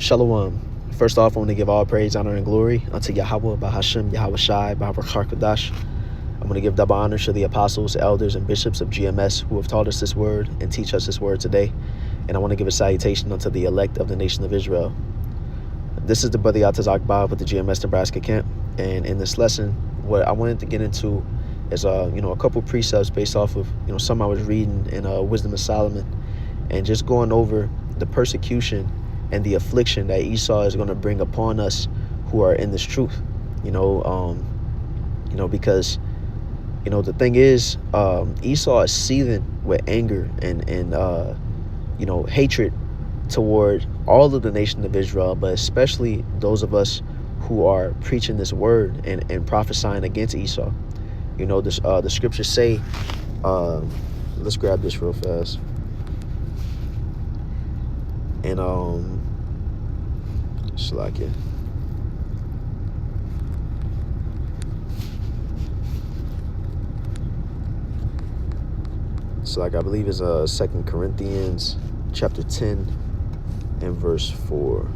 Shalom. First off, I want to give all praise, honor, and glory unto Yahweh, Bahashem, Yahweh Shai, Baharakar Kadash. I'm going to give double honor to the apostles, elders, and bishops of GMS who have taught us this word and teach us this word today. And I want to give a salutation unto the elect of the nation of Israel. This is the brother Yatazak Bob with the GMS Nebraska camp. And in this lesson, what I wanted to get into is a couple precepts based off of some I was reading in Wisdom of Solomon, and just going over the persecution and the affliction that Esau is going to bring upon us who are in this truth. Because the thing is, Esau is seething with anger and hatred toward all of the nation of Israel, but especially those of us who are preaching this word and prophesying against Esau. The scriptures say, let's grab this real fast. And Shalakia. So I believe it's 2 Corinthians chapter 10 and verse 4.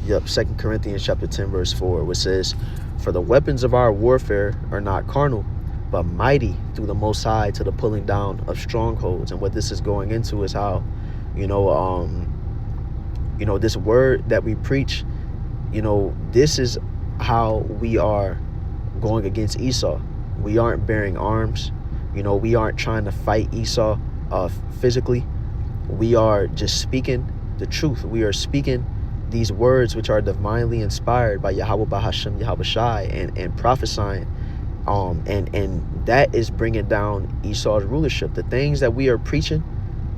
Yep, 2 Corinthians chapter 10 verse 4, which says, "For the weapons of our warfare are not carnal, but mighty through the Most High to the pulling down of strongholds." And what this is going into is how this word that we preach, this is how we are going against Esau. We aren't bearing arms. We aren't trying to fight Esau physically. We are just speaking the truth. We are speaking these words which are divinely inspired by Yahweh Bahashem, Yahweh Shai, and prophesying. And that is bringing down Esau's rulership. The things that we are preaching,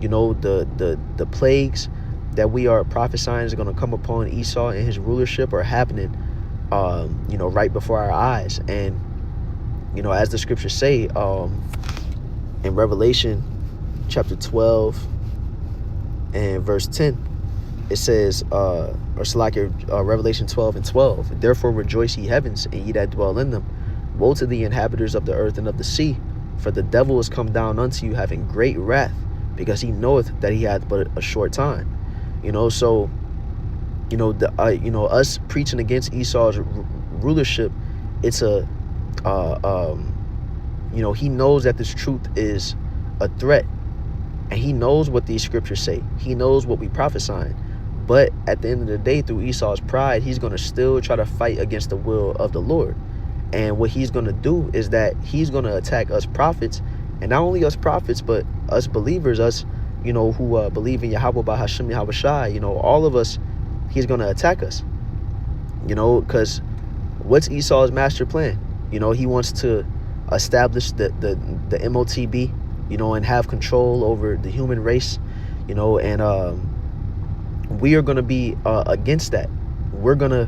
the plagues that we are prophesying is going to come upon Esau and his rulership are happening, right before our eyes. And, as the scriptures say, in Revelation chapter 12 and verse 10, it says, Revelation 12 and 12, "Therefore rejoice, ye heavens, and ye that dwell in them. Woe to the inhabitants of the earth and of the sea, for the devil is come down unto you, having great wrath, because he knoweth that he hath but a short time." Us preaching against Esau's rulership, it's he knows that this truth is a threat, and he knows what these scriptures say. He knows what we prophesying. But at the end of the day, through Esau's pride, he's going to still try to fight against the will of the Lord. And what he's going to do is that he's going to attack us prophets, and not only us prophets, but us believers, us, who believe in Yahweh Bahashem, Yahweh Shai, all of us, he's going to attack us. Because what's Esau's master plan? He wants to establish the MOTB, and have control over the human race, and we are going to be against that. We're going to,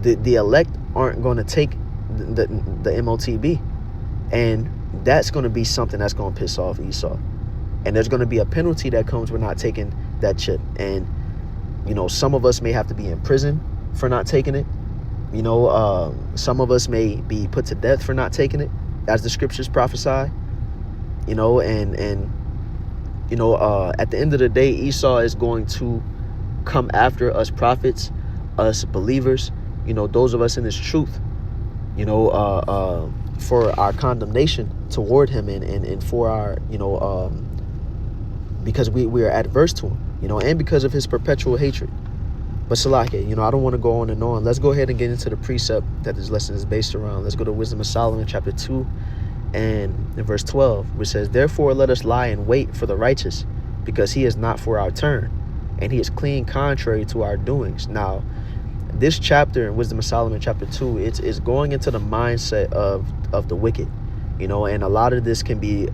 the elect aren't going to take the MOTB, and that's going to be something that's going to piss off Esau. And there's going to be a penalty that comes with not taking that chip. And, some of us may have to be in prison for not taking it. Some of us may be put to death for not taking it, as the scriptures prophesy. At the end of the day, Esau is going to come after us prophets, us believers, those of us in this truth, for our condemnation toward him and for our, because we are adverse to him, and because of his perpetual hatred. But Salakia, I don't want to go on and on. Let's go ahead and get into the precept that this lesson is based around. Let's go to Wisdom of Solomon, chapter 2 and in verse 12, which says, "Therefore let us lie in wait for the righteous, because he is not for our turn, and he is clean contrary to our doings." Now, this chapter in Wisdom of Solomon, chapter 2, it's going into the mindset of the wicked, and a lot of this can be,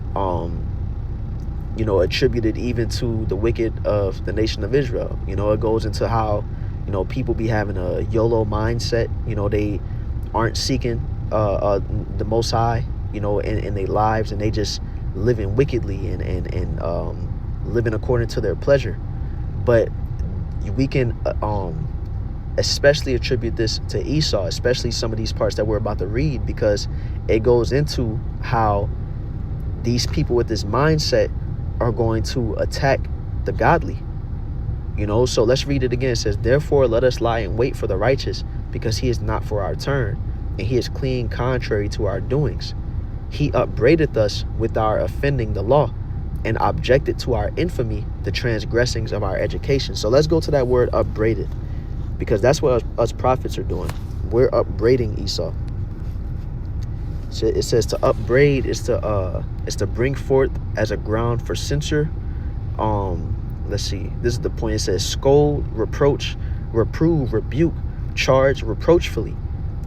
attributed even to the wicked of the nation of Israel. It goes into how, people be having a YOLO mindset. They aren't seeking the Most High, in their lives, and they just living wickedly and living according to their pleasure. But we can especially attribute this to Esau, especially some of these parts that we're about to read, because it goes into how these people with this mindset are going to attack the godly. So let's read it again. It says, therefore let us lie in wait for the righteous, because he is not for our turn, and he is clean contrary to our doings. He upbraideth us with our offending the law, and objected to our infamy the transgressings of our education. So let's go to that word upbraided, because that's what us prophets are doing. We're upbraiding Esau. So it says to upbraid is to bring forth as a ground for censure. Let's see. This is the point. It says scold, reproach, reprove, rebuke, charge reproachfully.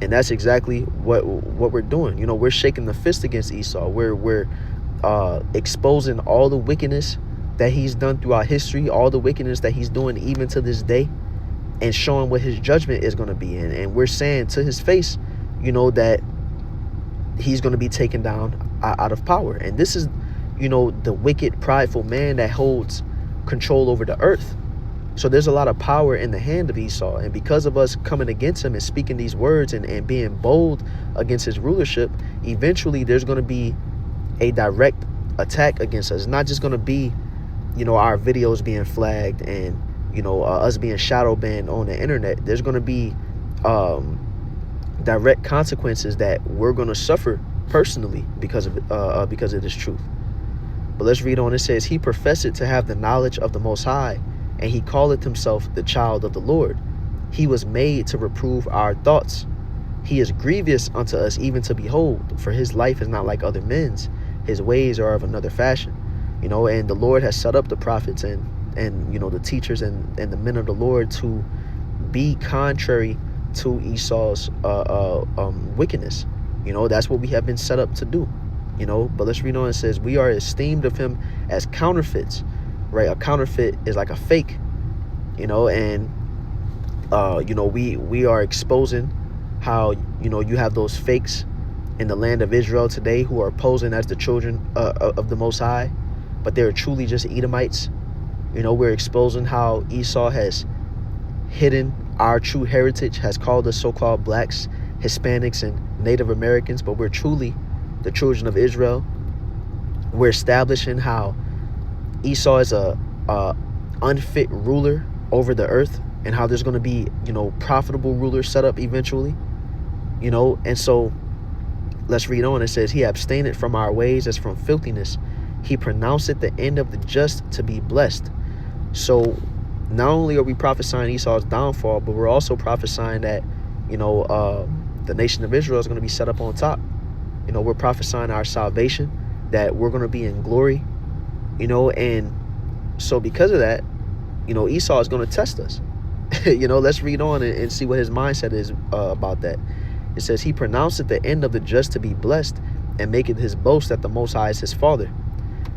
And that's exactly what we're doing. We're shaking the fist against Esau. We're exposing all the wickedness that he's done throughout history, all the wickedness that he's doing even to this day, and showing what his judgment is going to be. And we're saying to his face, that he's going to be taken down out of power. And this is, the wicked, prideful man that holds control over the earth. So there's a lot of power in the hand of Esau. And because of us coming against him and speaking these words and being bold against his rulership, eventually there's going to be a direct attack against us. It's not just going to be, our videos being flagged and, us being shadow banned on the internet. There's going to be direct consequences that we're going to suffer personally because of this truth. But let's read on. It says, he professed to have the knowledge of the Most High, and he calleth himself the child of the Lord. He was made to reprove our thoughts. He is grievous unto us even to behold, for his life is not like other men's. His ways are of another fashion. And the Lord has set up the prophets and the teachers and the men of the Lord to be contrary to Esau's wickedness. That's what we have been set up to do. But let's read on. It says, we are esteemed of him as counterfeits, right? A counterfeit is like a fake, and we are exposing how you have those fakes in the land of Israel today who are posing as the children of the Most High, but they're truly just Edomites. We're exposing how Esau has hidden our true heritage, has called us so-called blacks, Hispanics, and Native Americans, but we're truly the children of Israel. We're establishing how Esau is a unfit ruler over the earth, and how there's going to be profitable rulers set up eventually. And so let's read on. It says, he abstained from our ways as from filthiness. He pronounced it the end of the just to be blessed. So not only are we prophesying Esau's downfall, but we're also prophesying that the nation of Israel is going to be set up on top. We're prophesying our salvation, that we're going to be in glory, and so because of that, Esau is going to test us. Let's read on and see what his mindset is about that. It says, he pronounced it the end of the just to be blessed, and maketh his boast that the Most High is his father.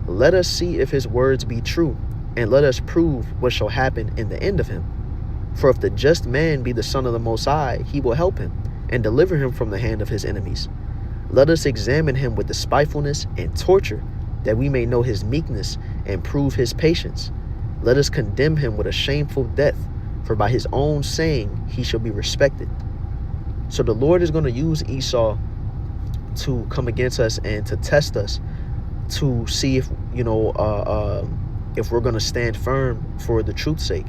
Let us see if his words be true, and let us prove what shall happen in the end of him. For if the just man be the son of the Most High, he will help him, and deliver him from the hand of his enemies. Let us examine him with the spitefulness and torture, that we may know his meekness and prove his patience. Let us condemn him with a shameful death, for by his own saying he shall be respected. So the Lord is going to use Esau to come against us and to test us, to see if if we're going to stand firm for the truth's sake,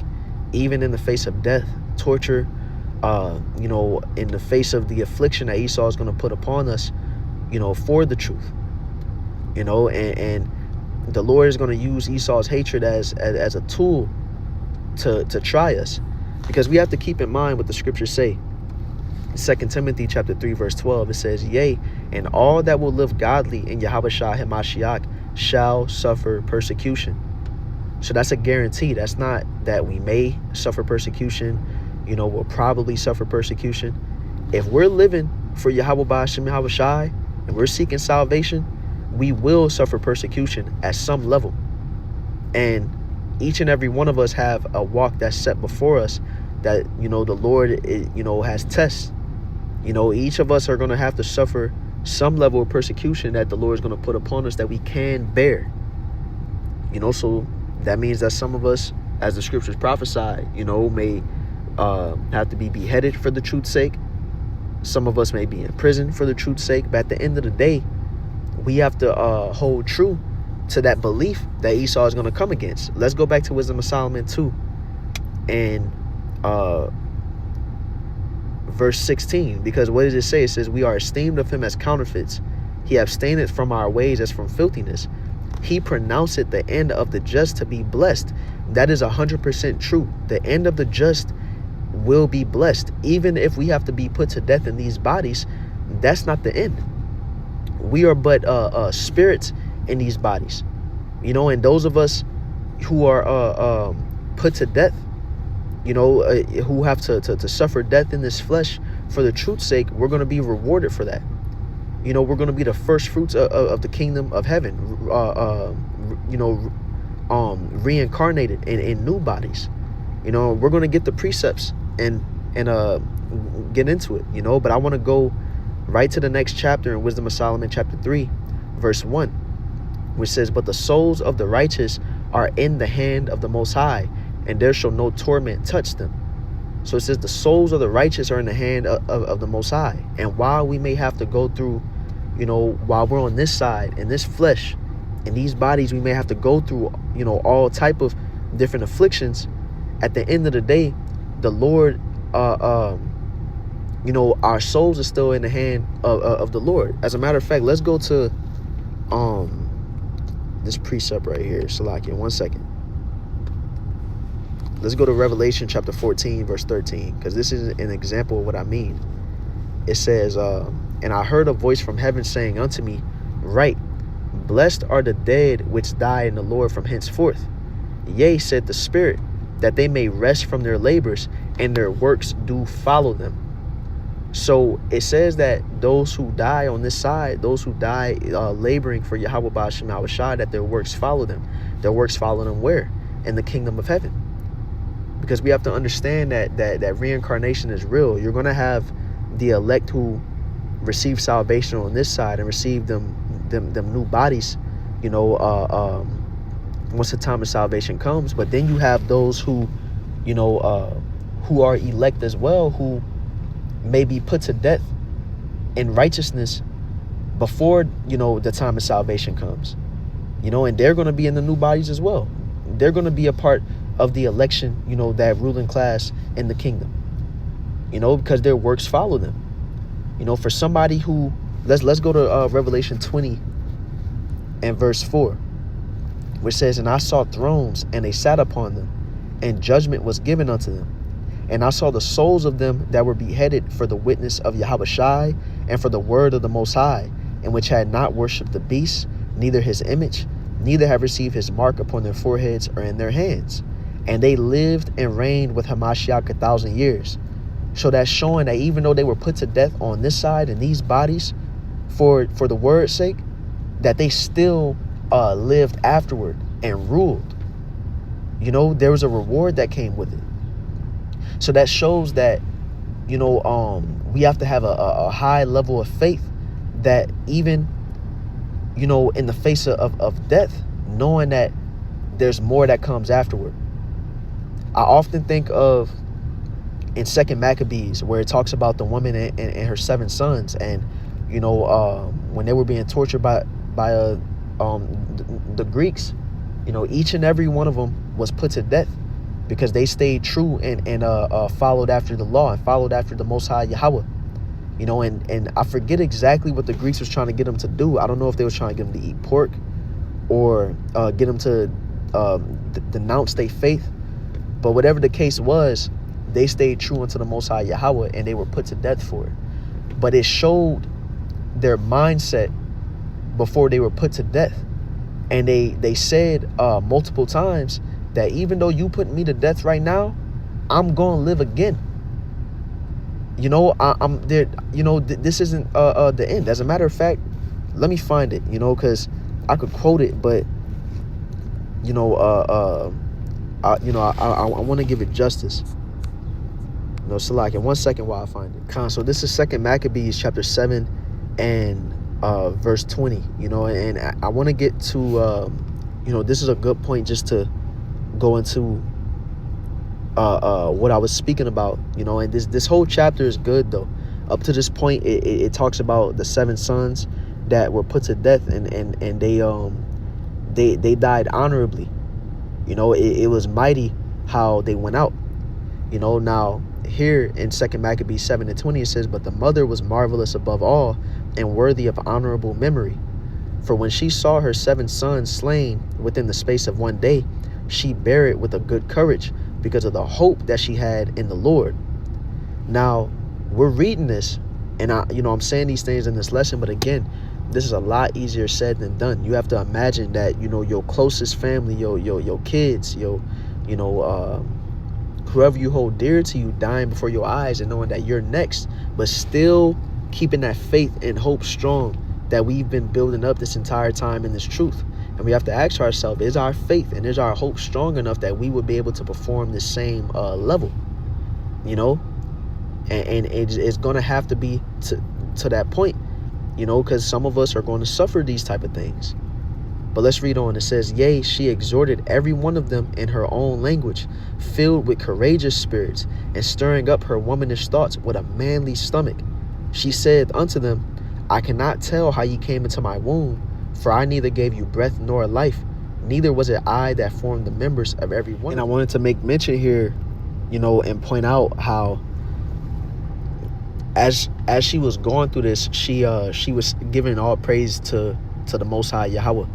even in the face of death, torture, in the face of the affliction that Esau is going to put upon us, for the truth. And the Lord is going to use Esau's hatred as a tool to try us, because we have to keep in mind what the scriptures say. 2 Timothy chapter 3 verse 12, it says, yea, and all that will live godly in Yahushua HaMashiach shall suffer persecution. So that's a guarantee. That's not that we may suffer persecution, we'll probably suffer persecution. If we're living for Yahweh Ba'ashem Yahushai and we're seeking salvation, we will suffer persecution at some level. And each and every one of us have a walk that's set before us that, the Lord, has tests. Each of us are going to have to suffer some level of persecution that the Lord is going to put upon us that we can bear. So that means that some of us, as the scriptures prophesy, may have to be beheaded for the truth's sake. Some of us may be in prison for the truth's sake. But at the end of the day, we have to hold true to that belief that Esau is going to come against. Let's go back to Wisdom of Solomon 2 and verse 16, because what does it say? It says, we are esteemed of him as counterfeits. He abstaineth from our ways as from filthiness. He pronounceth the end of the just to be blessed. That is 100% true. The end of the just will be blessed. Even if we have to be put to death in these bodies, that's not the end. We are but spirits in these bodies, you know, and those of us who are put to death, you know, who have to suffer death in this flesh for the truth's sake, we're going to be rewarded for that. You know, we're going to be the first fruits of the kingdom of heaven, you know, reincarnated in new bodies. You know, we're going to get the precepts and get into it, you know. But I want to go right to the next chapter in Wisdom of Solomon, chapter 3, verse 1, which says, but the souls of the righteous are in the hand of the Most High, and there shall no torment touch them. So it says the souls of the righteous are in the hand of the Most High. And while we may have to go through, you know, while we're on this side, in this flesh, in these bodies, we may have to go through, you know, all type of different afflictions. At the end of the day, the Lord, you know, our souls are still in the hand of the Lord. As a matter of fact, let's go to this precept right here. Salakia, 1 second. Let's go to Revelation chapter 14, verse 13, because this is an example of what I mean. It says, and I heard a voice from heaven saying unto me, write, blessed are the dead which die in the Lord from henceforth. Yea, said the Spirit, that they may rest from their labors, and their works do follow them. So it says that those who die on this side, those who die laboring for Yahweh Ba'ashem Yahushua, that their works follow them. Their works follow them where? In the kingdom of heaven. Because we have to understand that reincarnation is real. You're going to have the elect who receive salvation on this side and receive them new bodies, you know, once the time of salvation comes. But then you have those who, you know, who are elect as well, who may be put to death in righteousness before, you know, the time of salvation comes, you know, and they're going to be in the new bodies as well. They're going to be a part of the election, you know, that ruling class in the kingdom, you know, because their works follow them. You know, for somebody who, let's go to Revelation 20 and verse 4, which says, and I saw thrones, and they sat upon them, and judgment was given unto them. And I saw the souls of them that were beheaded for the witness of Yahushua and for the word of the Most High, and which had not worshipped the beast, neither his image, neither have received his mark upon their foreheads or in their hands. And they lived and reigned with Hamashiach 1,000 years. So that's showing that even though they were put to death on this side in these bodies for the word's sake, that they still lived afterward and ruled. You know, there was a reward that came with it. So that shows that, you know, we have to have a high level of faith that even, you know, in the face of death, knowing that there's more that comes afterward. I often think of in 2 Maccabees, where it talks about the woman and her 7 sons, and, you know, when they were being tortured by the Greeks, you know, each and every one of them was put to death because they stayed true and followed after the law and followed after the Most High Yahweh. You know, and I forget exactly what the Greeks was trying to get them to do. I don't know if they were trying to get them to eat pork or get them to denounce their faith. But whatever the case was, they stayed true unto the Most High Yahweh, and they were put to death for it. But it showed their mindset before they were put to death. And they said multiple times that even though you put me to death right now, I'm going to live again. You know, I'm there. You know, this isn't the end. As a matter of fact, let me find it, you know, because I could quote it, but, you know, I want to give it justice. No, Salakia, 1 second while I find it. So this is 2 Maccabees chapter 7 and verse 20, you know, and I want to get to, you know, this is a good point just to go into what I was speaking about, you know, and this whole chapter is good though. Up to this point, it talks about the 7 sons that were put to death, and they they died honorably. It was mighty how they went out. Now here in 2 Maccabees 7:20 it says, but the mother was marvelous above all and worthy of honorable memory. For when she saw her 7 sons slain within the space of one day, she bare it with a good courage because of the hope that she had in the Lord. Now, we're reading this, and I'm saying these things in this lesson, but again, this is a lot easier said than done. You have to imagine that, your closest family, your kids, whoever you hold dear to you dying before your eyes and knowing that you're next, but still keeping that faith and hope strong that we've been building up this entire time in this truth. And we have to ask ourselves, is our faith and is our hope strong enough that we would be able to perform the same level? And it's going to have to be to that point, because some of us are going to suffer these type of things. But let's read on. It says, yea, she exhorted every one of them in her own language, filled with courageous spirits, and stirring up her womanish thoughts with a manly stomach. She said unto them, I cannot tell how ye came into my womb, for I neither gave you breath nor life, neither was it I that formed the members of every one. And I wanted to make mention here, and point out how as she was going through this, she was giving all praise to the Most High Yahweh.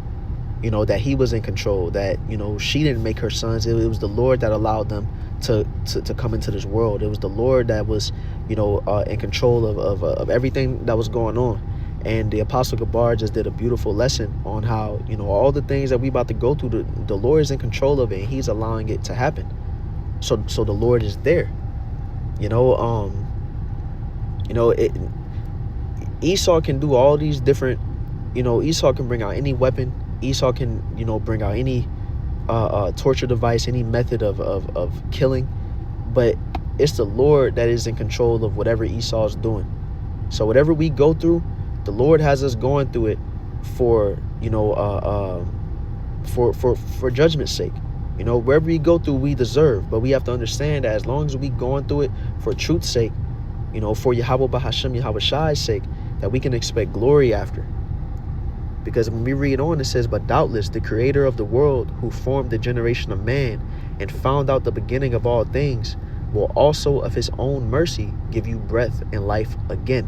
That he was in control, that, she didn't make her sons. It was the Lord that allowed them to come into this world. It was the Lord that was, in control of everything that was going on. And the Apostle Gabar just did a beautiful lesson on how, all the things that we about to go through, the Lord is in control of it, and he's allowing it to happen. So the Lord is there. Esau can do all these different, Esau can bring out any weapon. Esau can, bring out any torture device, any method of killing. But it's the Lord that is in control of whatever Esau is doing. So whatever we go through, the Lord has us going through it for, for judgment's sake. Wherever we go through, we deserve. But we have to understand that as long as we going through it for truth's sake, for Yahweh Bahashem Yahweh Shai's sake, that we can expect glory after. Because when we read on, it says, but doubtless the creator of the world, who formed the generation of man and found out the beginning of all things, will also of his own mercy give you breath and life again.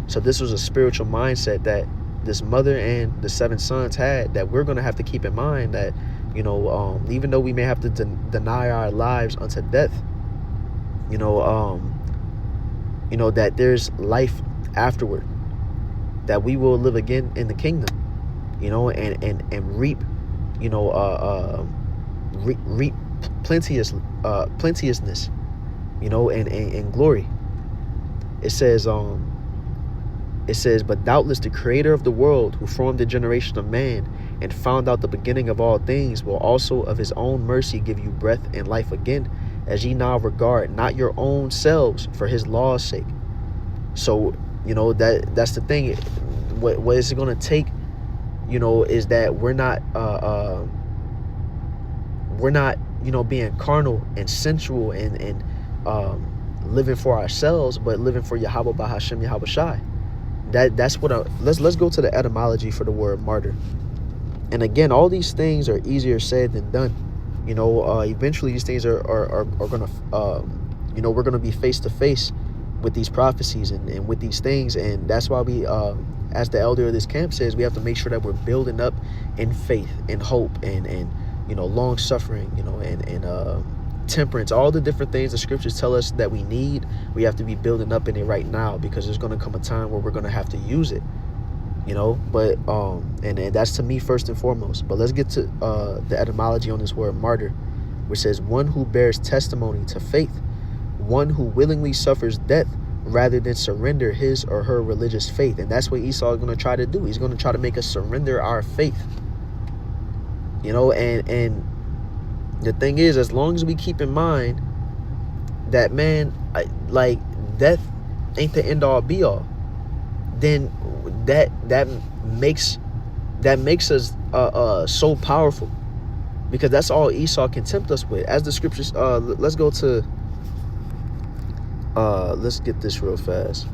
So this was a spiritual mindset that this mother and the 7 sons had, that we're going to have to keep in mind, that, even though we may have to deny our lives unto death, that there's life afterward, that we will live again in the kingdom, and reap, reap plenteousness, and glory. It says, but doubtless the creator of the world, who formed the generation of man and found out the beginning of all things, will also of his own mercy give you breath and life again, as ye now regard not your own selves for his law's sake. So, that's the thing. What is it going to take, is that we're not, being carnal and sensual and living for ourselves, but living for Yahweh Bahashem Yahweh Shai. That's what let's go to the etymology for the word martyr. And again, all these things are easier said than done. Eventually these things are going to, we're going to be face to face with these prophecies and with these things. And that's why we, as the elder of this camp says, we have to make sure that we're building up in faith and hope and long suffering, and temperance, all the different things the scriptures tell us that we need. We have to be building up in it right now, because there's going to come a time where we're going to have to use it, but and that's to me first and foremost. But let's get to the etymology on this word martyr, which says one who bears testimony to faith, one who willingly suffers death rather than surrender his or her religious faith. And that's what Esau is going to try to do. He's going to try to make us surrender our faith, and the thing is, as long as we keep in mind that, man, like, death ain't the end all be all, then that makes us so powerful, because that's all Esau can tempt us with. As the scriptures, let's go to let's get this real fast.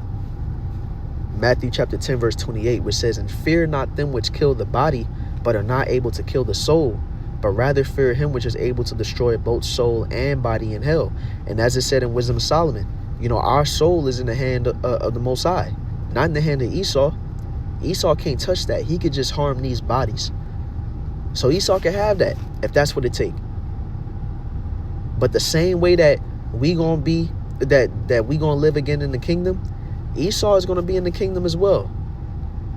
Matthew chapter 10 verse 28, which says, and fear not them which kill the body, but are not able to kill the soul, but rather fear him which is able to destroy both soul and body in hell. And as it said in Wisdom of Solomon, our soul is in the hand of the Most High, not in the hand of Esau. Esau can't touch that. He could just harm these bodies. So Esau can have that if that's what it takes. But the same way that we gonna be, that we gonna live again in the kingdom, Esau is gonna be in the kingdom as well.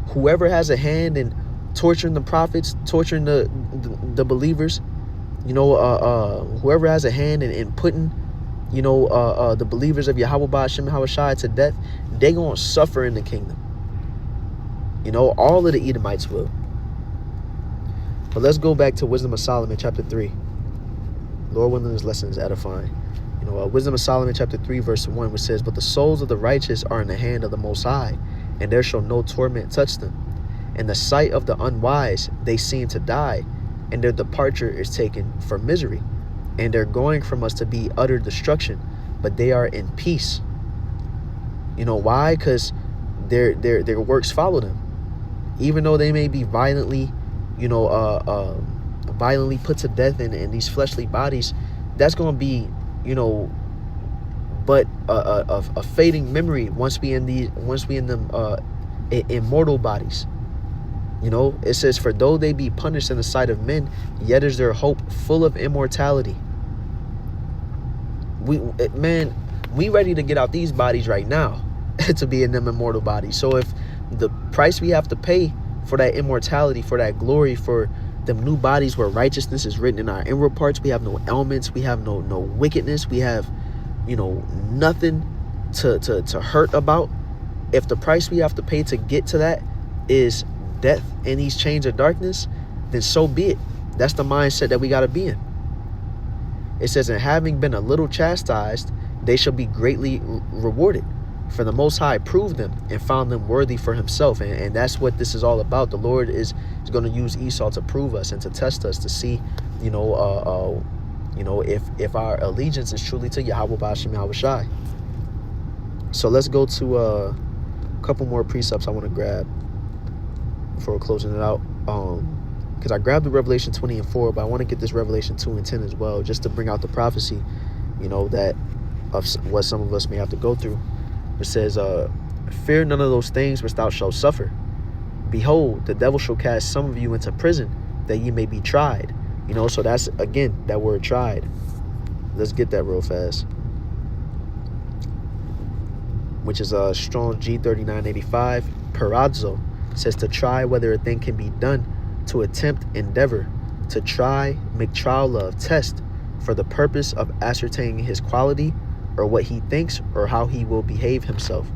Whoever has a hand in torturing the prophets, torturing the believers, whoever has a hand in putting, the believers of Yahweh Ba'ashem Hawashai to death, they gonna suffer in the kingdom. All of the Edomites will. But let's go back to Wisdom of Solomon, chapter 3. Lord willing, this lesson is edifying. Wisdom of Solomon, chapter 3, verse 1, which says, "But the souls of the righteous are in the hand of the Most High, and there shall no torment touch them. In the sight of the unwise, they seem to die, and their departure is taken for misery. And their going from us to be utter destruction, but they are in peace." Why? Because their works follow them. Even though they may be violently, violently put to death in these fleshly bodies, that's going to be, but a fading memory once we in them immortal bodies. It says, "For though they be punished in the sight of men, yet is their hope full of immortality." We ready to get out these bodies right now to be in them immortal bodies. So if the price we have to pay for that immortality, for that glory, for them new bodies where righteousness is written in our inward parts, we have no ailments, we have no wickedness, we have nothing to hurt about. If the price we have to pay to get to that is death and these chains of darkness, then so be it. That's the mindset that we got to be in. It says, "And having been a little chastised, they shall be greatly rewarded. For the Most High proved them and found them worthy for himself." And that's what this is all about. The Lord is going to use Esau to prove us and to test us, to see, if our allegiance is truly to Yahweh Ba'ashem Hawashai. So let's go to a couple more precepts I want to grab before closing it out. Because I grabbed the Revelation 20 and 4, but I want to get this Revelation 2 and 10 as well, just to bring out the prophecy, that of what some of us may have to go through. It says, "Fear none of those things which thou shalt suffer. Behold, the devil shall cast some of you into prison, that ye may be tried." So that's, again, that word tried. Let's get that real fast. Which is Strong G3985. Paradzo says, "To try whether a thing can be done, to attempt, endeavor, to try, make trial of, test, for the purpose of ascertaining his quality, or what he thinks, or how he will behave himself."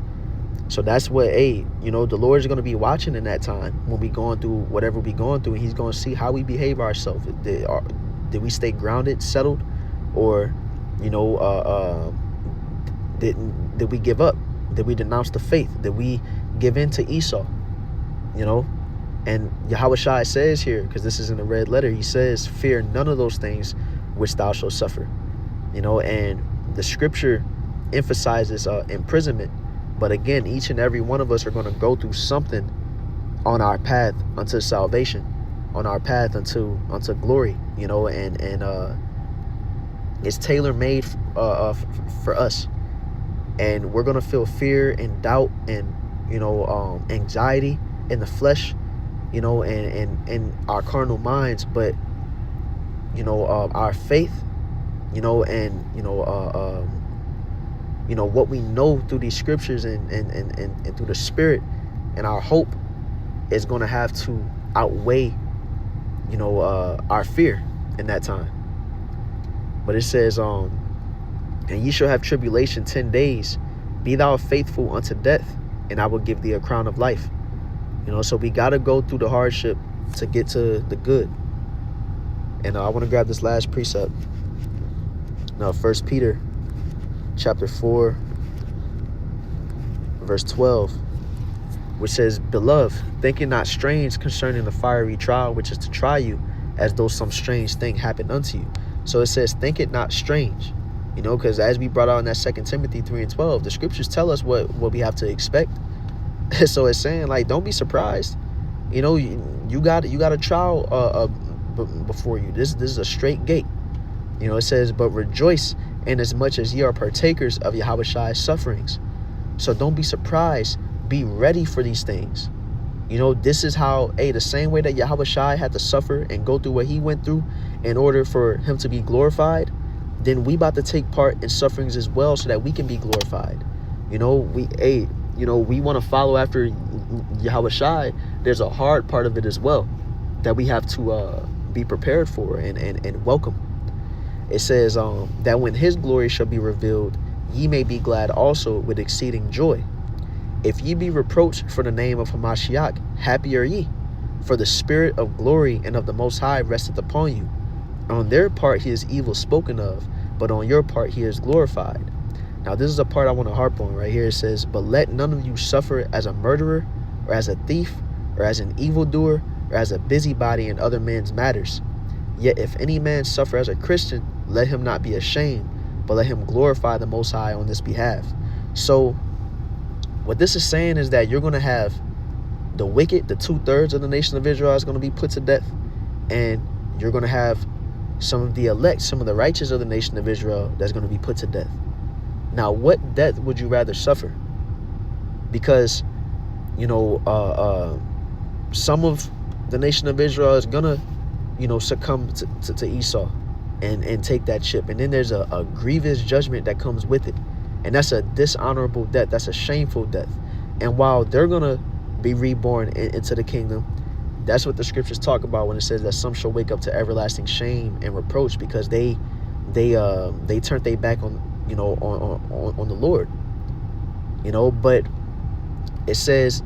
So that's what, the Lord is going to be watching in that time when we going through whatever we going through, and he's going to see how we behave ourselves. Did we stay grounded, settled, or, did we give up? Did we denounce the faith? Did we give in to Esau? And Yahweh Shai says here, because this is in the red letter, he says, "Fear none of those things which thou shalt suffer." And the scripture emphasizes imprisonment. But again, each and every one of us are going to go through something on our path unto salvation, on our path unto glory, and it's tailor-made for us. And we're going to feel fear and doubt and, anxiety in the flesh, and our carnal minds. But, our faith, what we know through these scriptures and through the Spirit, and our hope is going to have to outweigh, our fear in that time. But it says, "And ye shall have tribulation 10 days. Be thou faithful unto death, and I will give thee a crown of life." So we got to go through the hardship to get to the good. And I want to grab this last precept. Now, 1 Peter chapter 4, verse 12, which says, "Beloved, think it not strange concerning the fiery trial which is to try you, as though some strange thing happened unto you." So it says, think it not strange, because as we brought out in that 2 Timothy 3 and 12, the scriptures tell us what we have to expect. So it's saying, don't be surprised. You're you got a trial before you. This is a straight gate. You know, it says, but rejoice in as much as ye are partakers of Yahushai's sufferings. So don't be surprised. Be ready for these things. You know, this is how, the same way that Yahushai had to suffer and go through what he went through in order for him to be glorified, then we about to take part in sufferings as well so that we can be glorified. You know, we want to follow after Yahushai. There's a hard part of it as well that we have to be prepared for and welcome. It says that when his glory shall be revealed, ye may be glad also with exceeding joy. If ye be reproached for the name of Hamashiach, happy are ye, for the spirit of glory and of the Most High resteth upon you. On their part he is evil spoken of, but on your part he is glorified. Now this is a part I want to harp on right here. It says, but let none of you suffer as a murderer, or as a thief, or as an evildoer, or as a busybody in other men's matters. Yet if any man suffer as a Christian, let him not be ashamed, but let him glorify the Most High on this behalf. So what this is saying is that you're going to have the wicked, the 2/3 of the nation of Israel is going to be put to death. And you're going to have some of the elect, some of the righteous of the nation of Israel that's going to be put to death. Now, what death would you rather suffer? Because, you know, some of the nation of Israel is going to, succumb to Esau and take that chip. And then there's a grievous judgment that comes with it. And that's a dishonorable death. That's a shameful death. And while they're going to be reborn into the kingdom, that's what the scriptures talk about when it says that some shall wake up to everlasting shame and reproach because they turned their back on on the Lord. But it says,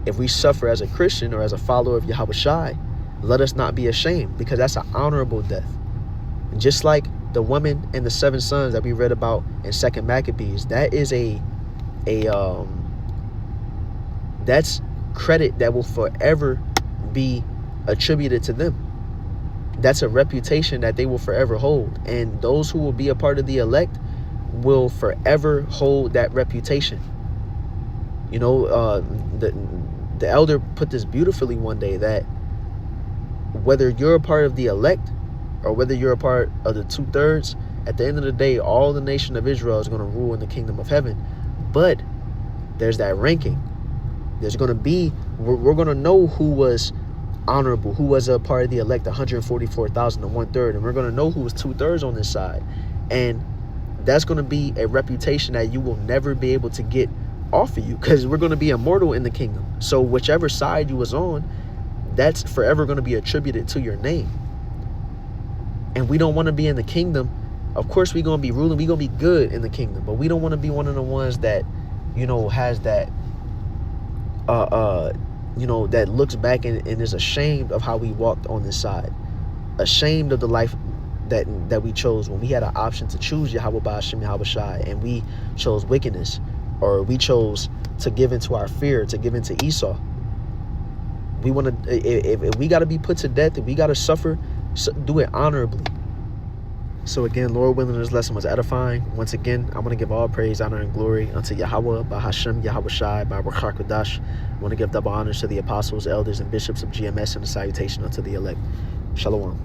if we suffer as a Christian or as a follower of Yahushai, let us not be ashamed, because that's an honorable death. And just like the woman and the 7 sons that we read about in 2 Maccabees, that is that's credit that will forever be attributed to them. That's a reputation that they will forever hold. And those who will be a part of the elect will forever hold that reputation. The elder put this beautifully one day, that whether you're a part of the elect or whether you're a part of the 2/3, at the end of the day, all the nation of Israel is going to rule in the kingdom of heaven. But there's that ranking. There's going to be, we're going to know who was honorable, who was a part of the elect, 144,000 and 1/3, and we're going to know who was 2/3 on this side. And that's going to be a reputation that you will never be able to get off of you, because we're going to be immortal in the kingdom. So whichever side you was on, that's forever going to be attributed to your name. And we don't want to be in the kingdom. Of course, we're going to be ruling. We're going to be good in the kingdom, but we don't want to be one of the ones that, has that, that looks back and is ashamed of how we walked on this side, ashamed of the life that we chose when we had an option to choose Yahweh Ba'ashem Yahushai, and we chose wickedness, or we chose to give into our fear, to give into Esau. We want to, if we got to be put to death, if we got to suffer, do it honorably. So again, Lord willing, this lesson was edifying. Once again, I want to give all praise, honor, and glory unto Yahweh, Ba'ashem Yahushai, by Ruach HaKodesh. I want to give double honors to the apostles, elders, and bishops of GMS, and a salutation unto the elect. Shalom.